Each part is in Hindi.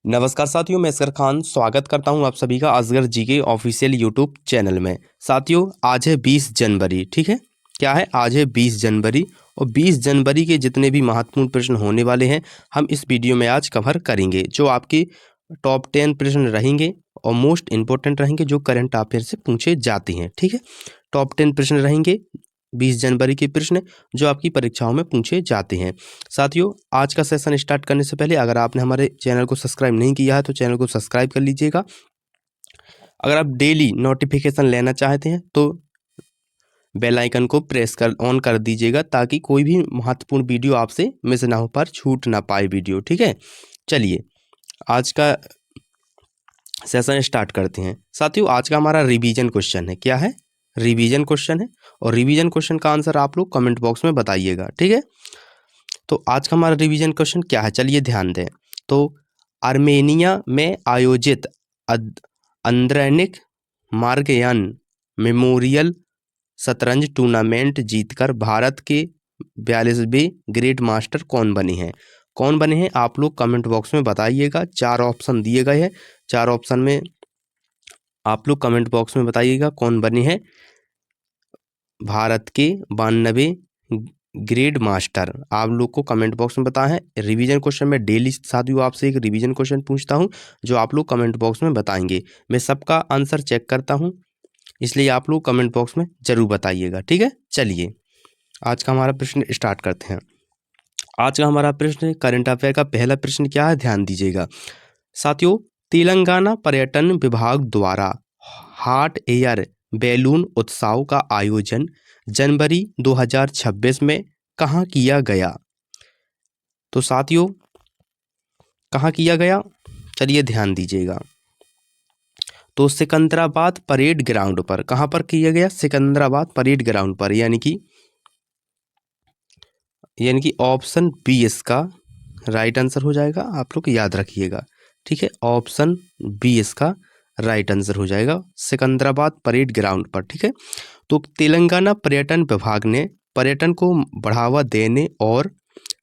नमस्कार साथियों, मैं असगर खान स्वागत करता हूं आप सभी का असगर जी के ऑफिशियल यूट्यूब चैनल में। साथियों, आज है 20 जनवरी। ठीक है, क्या है? आज है 20 जनवरी और 20 जनवरी के जितने भी महत्वपूर्ण प्रश्न होने वाले हैं हम इस वीडियो में आज कवर करेंगे। जो आपके टॉप 10 प्रश्न रहेंगे और मोस्ट इंपॉर्टेंट रहेंगे, जो करंट अफेयर से पूछे जाते हैं। ठीक है, टॉप 10 प्रश्न रहेंगे 20 जनवरी के प्रश्न जो आपकी परीक्षाओं में पूछे जाते हैं। साथियों, आज का सेशन स्टार्ट करने से पहले अगर आपने हमारे चैनल को सब्सक्राइब नहीं किया है तो चैनल को सब्सक्राइब कर लीजिएगा। अगर आप डेली नोटिफिकेशन लेना चाहते हैं तो बेल आइकन को प्रेस कर ऑन कर दीजिएगा ताकि कोई भी महत्वपूर्ण वीडियो आपसे मिस ना हो पर छूट ना पाए वीडियो। ठीक है, चलिए आज का सेशन स्टार्ट करते हैं। साथियों, आज का हमारा रिवीजन क्वेश्चन है। क्या है? रिवीजन क्वेश्चन है और रिवीजन क्वेश्चन का आंसर आप लोग कमेंट बॉक्स में बताइएगा। ठीक है, तो आज का हमारा रिवीजन क्वेश्चन क्या है, चलिए ध्यान दें। तो आर्मेनिया में आयोजित अंद्रेनिक मार्कयान मेमोरियल शतरंज टूर्नामेंट जीतकर भारत के 42वें ग्रेट मास्टर कौन बने हैं? कौन बने हैं आप लोग कमेंट बॉक्स में बताइएगा। 4 ऑप्शन दिए गए हैं, 4 ऑप्शन में आप लोग कमेंट बॉक्स में बताइएगा कौन बने हैं भारत के 92 ग्रेड मास्टर। आप लोग को कमेंट बॉक्स में बताएं। रिवीजन क्वेश्चन में डेली साथियों आपसे एक रिवीजन क्वेश्चन पूछता हूं जो आप लोग कमेंट बॉक्स में बताएंगे। मैं सबका आंसर चेक करता हूं, इसलिए आप लोग कमेंट बॉक्स में जरूर बताइएगा। ठीक है, चलिए आज का हमारा प्रश्न स्टार्ट करते हैं। आज का हमारा प्रश्न करंट अफेयर का पहला प्रश्न क्या है, ध्यान दीजिएगा। साथियों, तेलंगाना पर्यटन विभाग द्वारा हॉट एयर बैलून उत्सव का आयोजन जनवरी 2026 में कहाँ किया गया? तो साथियों, कहाँ किया गया? चलिए ध्यान दीजिएगा। तो सिकंदराबाद परेड ग्राउंड पर। कहाँ पर किया गया? सिकंदराबाद परेड ग्राउंड पर, यानी कि ऑप्शन बी इसका राइट आंसर हो जाएगा। आप लोग याद रखिएगा। ठीक है, ऑप्शन बी इसका राइट आंसर हो जाएगा, सिकंदराबाद परेड ग्राउंड पर। ठीक है, तो तेलंगाना पर्यटन विभाग ने पर्यटन को बढ़ावा देने और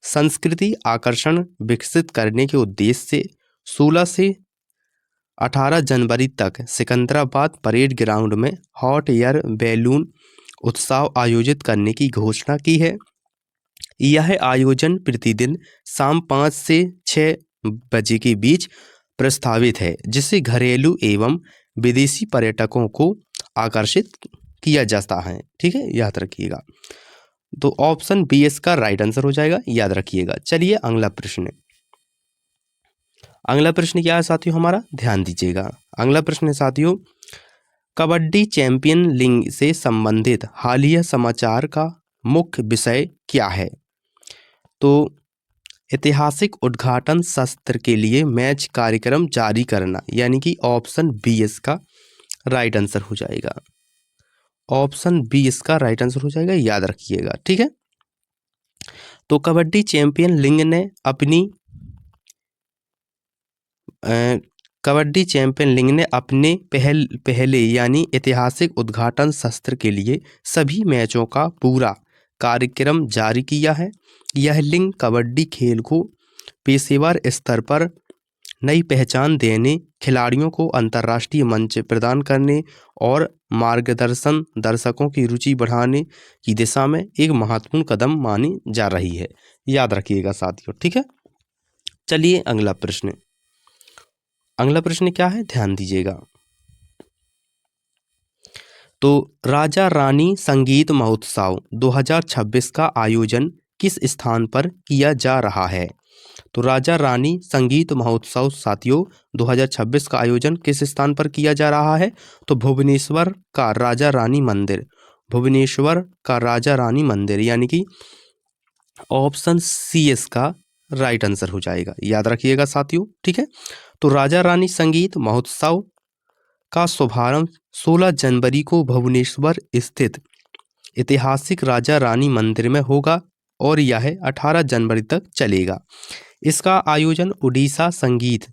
संस्कृति आकर्षण विकसित करने के उद्देश्य से 16 से 18 जनवरी तक सिकंदराबाद परेड ग्राउंड में हॉट एयर बैलून उत्सव आयोजित करने की घोषणा की है। यह आयोजन प्रतिदिन शाम 5 से 6 बजे के बीच प्रस्तावित है, जिससे घरेलू एवं विदेशी पर्यटकों को आकर्षित किया जाता है। ठीक है, याद रखिएगा। तो ऑप्शन बी इसका राइट आंसर हो जाएगा, याद रखिएगा। चलिए अगला प्रश्न। अगला प्रश्न क्या है साथियों हमारा, ध्यान दीजिएगा। अगला प्रश्न है साथियों, कबड्डी चैंपियन लीग से संबंधित हालिया समाचार का मुख्य विषय क्या है? तो ऐतिहासिक उद्घाटन सत्र के लिए मैच कार्यक्रम जारी करना, यानी कि ऑप्शन बी इसका राइट आंसर हो जाएगा। ऑप्शन बी इसका राइट आंसर हो जाएगा, याद रखिएगा। ठीक है, तो कबड्डी चैंपियन लीग ने अपने पहले यानी ऐतिहासिक उद्घाटन सत्र के लिए सभी मैचों का पूरा कार्यक्रम जारी किया है। यह लीग कबड्डी खेल को पेशेवर स्तर पर नई पहचान देने, खिलाड़ियों को अंतर्राष्ट्रीय मंच प्रदान करने और मार्गदर्शन दर्शकों की रुचि बढ़ाने की दिशा में एक महत्वपूर्ण कदम मानी जा रही है। याद रखिएगा साथियों। ठीक है, चलिए अगला प्रश्न। अगला प्रश्न क्या है, ध्यान दीजिएगा। तो राजा रानी संगीत महोत्सव 2026 का आयोजन किस स्थान पर किया जा रहा है? तो राजा रानी संगीत महोत्सव साथियों 2026 का आयोजन किस स्थान पर किया जा रहा है? तो भुवनेश्वर का राजा रानी मंदिर। भुवनेश्वर का राजा रानी मंदिर, यानी कि ऑप्शन सी इसका राइट आंसर हो जाएगा, याद रखिएगा साथियों। ठीक है, तो राजा रानी संगीत महोत्सव का शुभारंभ 16 जनवरी को भुवनेश्वर स्थित ऐतिहासिक राजा रानी मंदिर में होगा और यह 18 जनवरी तक चलेगा। इसका आयोजन उड़ीसा संगीत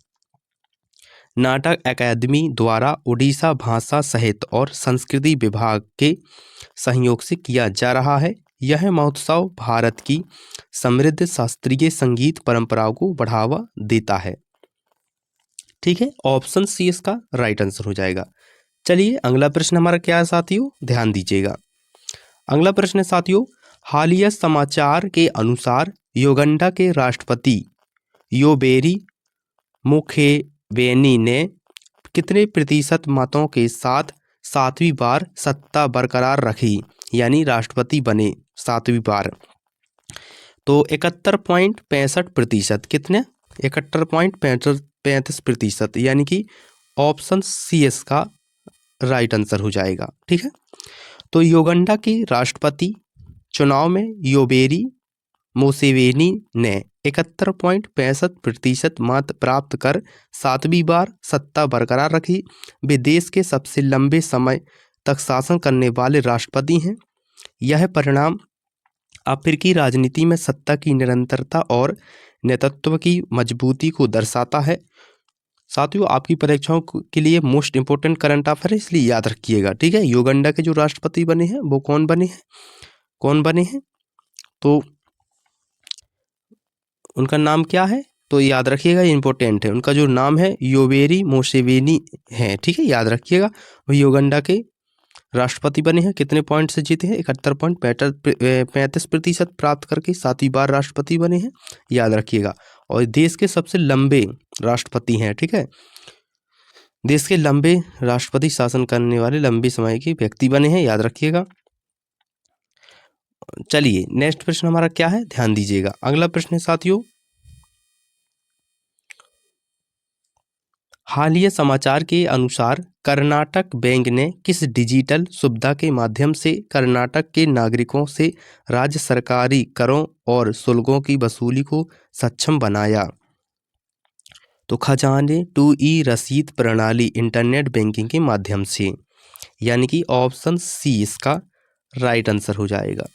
नाटक अकादमी द्वारा उड़ीसा भाषा साहित्य और संस्कृति विभाग के सहयोग से किया जा रहा है। यह महोत्सव भारत की समृद्ध शास्त्रीय संगीत परंपराओं को बढ़ावा देता है। ठीक है, ऑप्शन सी इसका राइट आंसर हो जाएगा। चलिए अगला प्रश्न हमारा क्या है साथियों, ध्यान दीजिएगा। अगला प्रश्न है साथियों, हालिया समाचार के अनुसार युगांडा के राष्ट्रपति योवेरी मुसेवेनी ने कितने प्रतिशत मतों के साथ 7वीं बार सत्ता बरकरार रखी, यानी राष्ट्रपति बने 7वीं बार? तो 71.65%। कितने? 71.35%, यानी कि ऑप्शन सी इसका राइट आंसर हो जाएगा। ठीक है, तो युगांडा के राष्ट्रपति चुनाव में योवेरी मुसेवेनी ने 71.65% मत प्राप्त कर 7वीं बार सत्ता बरकरार रखी। वे देश के सबसे लंबे समय तक शासन करने वाले राष्ट्रपति हैं। यह परिणाम अफ्रीकी राजनीति में सत्ता की निरंतरता और नेतृत्व की मजबूती को दर्शाता है। साथियों, आपकी परीक्षाओं के लिए मोस्ट इंपोर्टेंट करंट अफेयर है, इसलिए याद रखिएगा। ठीक है, युगांडा के जो राष्ट्रपति बने हैं वो कौन बने हैं? तो उनका नाम क्या है? तो याद रखिएगा, इंपॉर्टेंट है। उनका जो नाम है योवेरी मुसेवेनी है। ठीक है, याद रखिएगा। वो युगांडा के राष्ट्रपति बने हैं। कितने पॉइंट से जीते हैं? 71.35% प्राप्त करके 7वीं बार राष्ट्रपति बने हैं, याद रखिएगा। और देश के सबसे लंबे राष्ट्रपति हैं। ठीक है, देश के लंबे राष्ट्रपति शासन करने वाले लंबे समय के व्यक्ति बने हैं, याद रखिएगा। चलिए नेक्स्ट प्रश्न हमारा क्या है, ध्यान दीजिएगा। अगला प्रश्न है साथियों, हालिया समाचार के अनुसार कर्नाटक बैंक ने किस डिजिटल सुविधा के माध्यम से कर्नाटक के नागरिकों से राज्य सरकारी करों और शुल्कों की वसूली को सक्षम बनाया? तो खजाने टू ई रसीद प्रणाली इंटरनेट बैंकिंग के माध्यम से, यानी कि ऑप्शन सी इसका राइट आंसर हो जाएगा।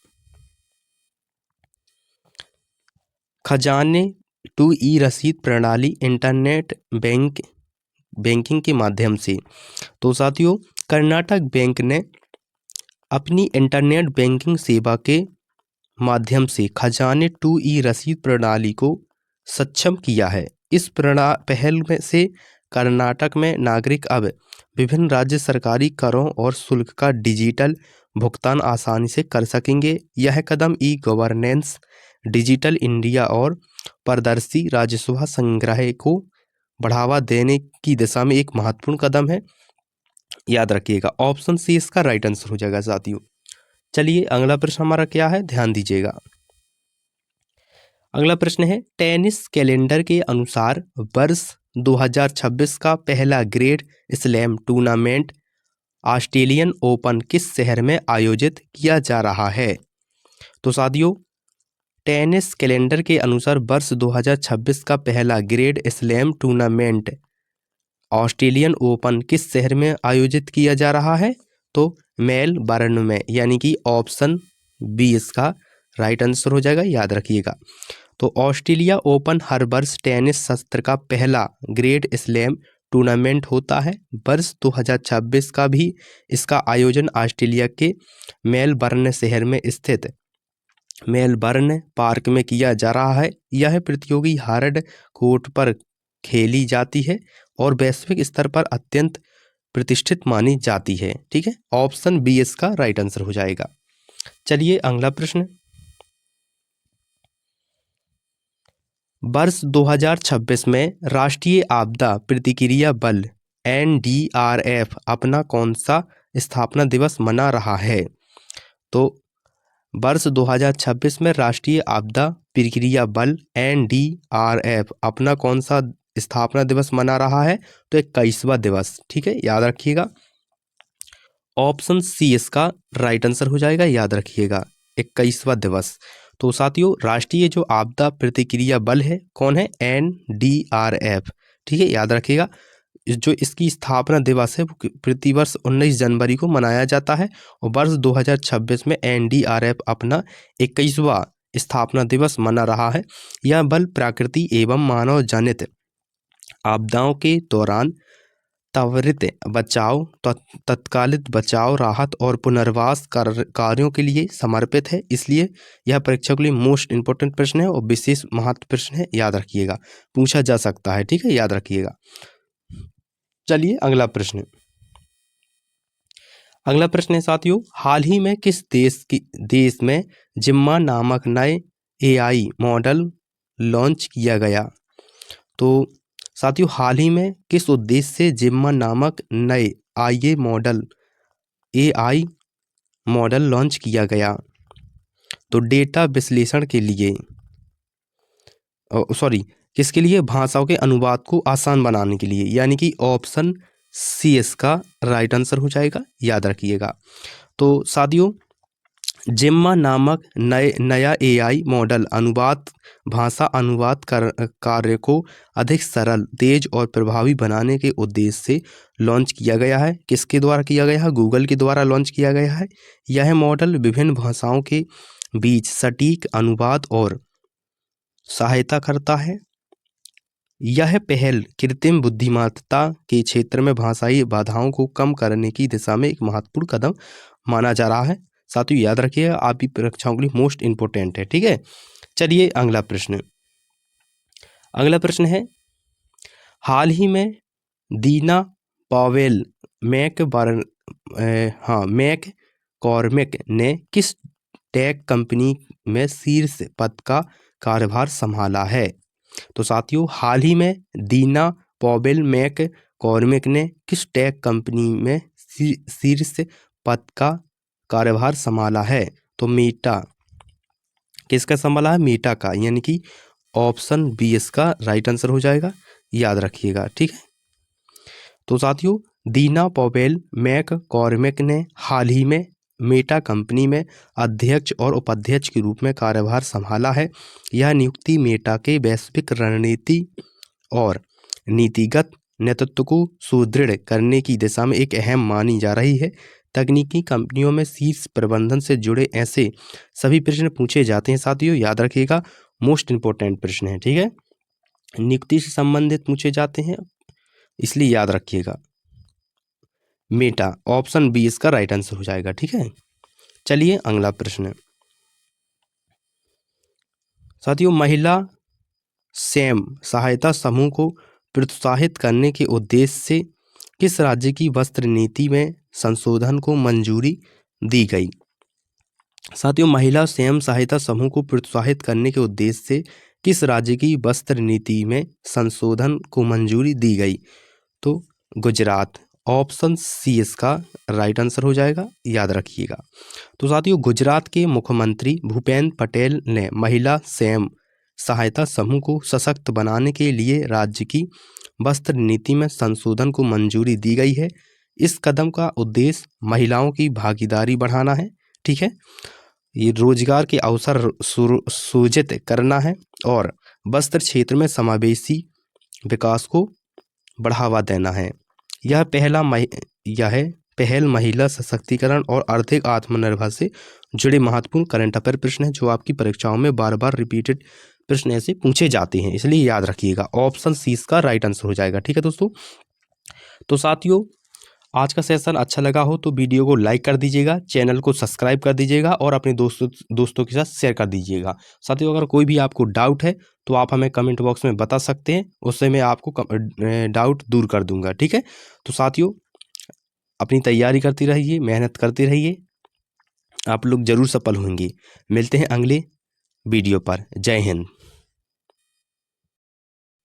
खजाने टू ई रसीद प्रणाली इंटरनेट बैंकिंग के माध्यम से। तो साथियों, कर्नाटक बैंक ने अपनी इंटरनेट बैंकिंग सेवा के माध्यम से खजाने टू ई रसीद प्रणाली को सक्षम किया है। इस पहल में से कर्नाटक में नागरिक अब विभिन्न राज्य सरकारी करों और शुल्क का डिजिटल भुगतान आसानी से कर सकेंगे। यह कदम ई गवर्नेंस, डिजिटल इंडिया और पारदर्शी राजस्व संग्रह को बढ़ावा देने की दिशा में एक महत्वपूर्ण कदम है, याद रखिएगा। ऑप्शन सी इसका राइट आंसर हो जाएगा साथियों। चलिए अगला प्रश्न हमारा क्या है, ध्यान दीजिएगा। अगला प्रश्न है, टेनिस कैलेंडर के अनुसार वर्ष 2026 का पहला grand slam tournament Australian open किस शहर में आयोजित किया जा रहा है? तो साथियों, टेनिस कैलेंडर के अनुसार वर्ष 2026 का पहला grand slam tournament Australian open किस शहर में आयोजित किया जा रहा है? तो मेलबर्न में, यानी कि ऑप्शन बी इसका राइट आंसर हो जाएगा, याद रखिएगा। तो ऑस्ट्रेलिया ओपन हर वर्ष टेनिस सत्र का पहला ग्रैंड स्लैम टूर्नामेंट होता है। वर्ष 2026 का भी इसका आयोजन ऑस्ट्रेलिया के मेलबर्न शहर में स्थित मेलबर्न पार्क में किया जा रहा है। यह प्रतियोगी हार्ड कोर्ट पर खेली जाती है और वैश्विक स्तर पर अत्यंत प्रतिष्ठित मानी जाती है। ठीक है, ऑप्शन बी इसका राइट आंसर हो जाएगा। चलिए अगला प्रश्न, वर्ष 2026 में राष्ट्रीय आपदा प्रतिक्रिया बल NDRF अपना कौन सा स्थापना दिवस मना रहा है? तो वर्ष 2026 में राष्ट्रीय आपदा प्रतिक्रिया बल NDRF अपना कौन सा स्थापना दिवस मना रहा है? तो 21वां दिवस। ठीक है, याद रखिएगा। ऑप्शन सी इसका राइट आंसर हो जाएगा, याद रखिएगा, 21वां दिवस। तो साथियों, राष्ट्रीय जो आपदा प्रतिक्रिया बल है कौन है? NDRF। ठीक है, याद रखिएगा। जो इसकी स्थापना दिवस है वो प्रतिवर्ष 19 जनवरी को मनाया जाता है और वर्ष 2026 में NDRF अपना 21वां स्थापना दिवस मना रहा है। यह बल प्रकृति एवं मानव जनित आपदाओं के दौरान त्वरित बचाव, तत्कालिक बचाव, राहत और पुनर्वास कार्यों के लिए समर्पित है। इसलिए यह परीक्षा के लिए मोस्ट इंपोर्टेंट प्रश्न है और विशेष महत्व प्रश्न है, याद रखिएगा, पूछा जा सकता है। ठीक है, याद रखिएगा। चलिए अगला प्रश्न। अगला प्रश्न है साथियों, हाल ही में किस देश में जिम्मा नामक नए एआई मॉडल लॉन्च किया गया? तो साथियों हाल ही में किस उद्देश्य से जिम्मा नामक नए एआई मॉडल लॉन्च किया गया? तो डेटा विश्लेषण के लिए, किसके लिए? भाषाओं के अनुवाद को आसान बनाने के लिए, यानी कि ऑप्शन सी इसका राइट आंसर हो जाएगा, याद रखिएगा। तो साथियों जिम्मा नामक नया एआई मॉडल भाषा अनुवाद कार्य को अधिक सरल, तेज और प्रभावी बनाने के उद्देश्य से लॉन्च किया गया है। किसके द्वारा किया गया है? गूगल के द्वारा लॉन्च किया गया है। यह मॉडल विभिन्न भाषाओं के बीच सटीक अनुवाद और सहायता करता है। यह पहल कृत्रिम बुद्धिमत्ता के क्षेत्र में भाषाई बाधाओं को कम करने की दिशा में एक महत्वपूर्ण कदम माना जा रहा है। साथियों याद रखिएगा, आपकी परीक्षाओं के लिए मोस्ट इंपोर्टेंट है, ठीक है। चलिए अगला प्रश्न। अगला प्रश्न है, हाल ही में दीना पावेल मैककॉर्मिक ने किस टेक कंपनी में शीर्ष पद का कार्यभार संभाला है? तो साथियों हाल ही में दीना पावेल मैककॉर्मिक ने किस टेक कंपनी में शीर्ष पद का कार्यभार संभाला है? तो मेटा। किसका संभाला है? मेटा का, यानी कि ऑप्शन बी इसका राइट आंसर हो जाएगा, याद रखिएगा, ठीक है। तो साथियों दीना पावेल मैककॉर्मिक ने हाल ही में मेटा कंपनी में अध्यक्ष और उपाध्यक्ष के रूप में कार्यभार संभाला है। यह नियुक्ति मेटा के वैश्विक रणनीति और नीतिगत नेतृत्व को सुदृढ़ करने की दिशा में एक अहम मानी जा रही है। तकनीकी कंपनियों में शीर्ष प्रबंधन से जुड़े ऐसे सभी प्रश्न पूछे जाते हैं साथियों, याद रखिएगा, मोस्ट इंपोर्टेंट प्रश्न है, ठीक है। नियुक्ति से संबंधित पूछे जाते हैं, इसलिए याद रखिएगा। मेटा ऑप्शन बी इसका राइट आंसर हो जाएगा, ठीक है। चलिए अगला प्रश्न। साथियों महिला स्वयं सहायता समूह को प्रोत्साहित करने के उद्देश्य से किस राज्य की वस्त्र नीति में संशोधन को मंजूरी दी गई? साथियों महिला स्वयं सहायता समूह को प्रोत्साहित करने के उद्देश्य से किस राज्य की वस्त्र नीति में संशोधन को मंजूरी दी गई? तो गुजरात, ऑप्शन सी इसका राइट आंसर हो जाएगा, याद रखिएगा। तो साथियों गुजरात के मुख्यमंत्री भूपेंद्र पटेल ने महिला स्वयं सहायता समूह को सशक्त बनाने के लिए राज्य की वस्त्र नीति में संशोधन को मंजूरी दी गई है। इस कदम का उद्देश्य महिलाओं की भागीदारी बढ़ाना है, ठीक है, ये रोजगार के अवसर सृजित करना है और वस्त्र क्षेत्र में समावेशी विकास को बढ़ावा देना है। यह पहल महिला सशक्तिकरण और आर्थिक आत्मनिर्भर से जुड़े महत्वपूर्ण करंट अफेयर प्रश्न है, जो आपकी परीक्षाओं में बार बार रिपीटेड प्रश्न ऐसे पूछे जाते हैं, इसलिए याद रखिएगा, ऑप्शन सी इसका राइट आंसर हो जाएगा, ठीक है दोस्तों। तो साथियों आज का सेशन अच्छा लगा हो तो वीडियो को लाइक कर दीजिएगा, चैनल को सब्सक्राइब कर दीजिएगा और अपने दोस्तों के साथ शेयर कर दीजिएगा। साथियों अगर कोई भी आपको डाउट है तो आप हमें कमेंट बॉक्स में बता सकते हैं, उससे मैं आपको डाउट दूर कर दूंगा, ठीक है। तो साथियों अपनी तैयारी करती रहिए, मेहनत करते रहिए, आप लोग जरूर सफल होंगे। मिलते हैं अगले वीडियो पर। जय हिंद।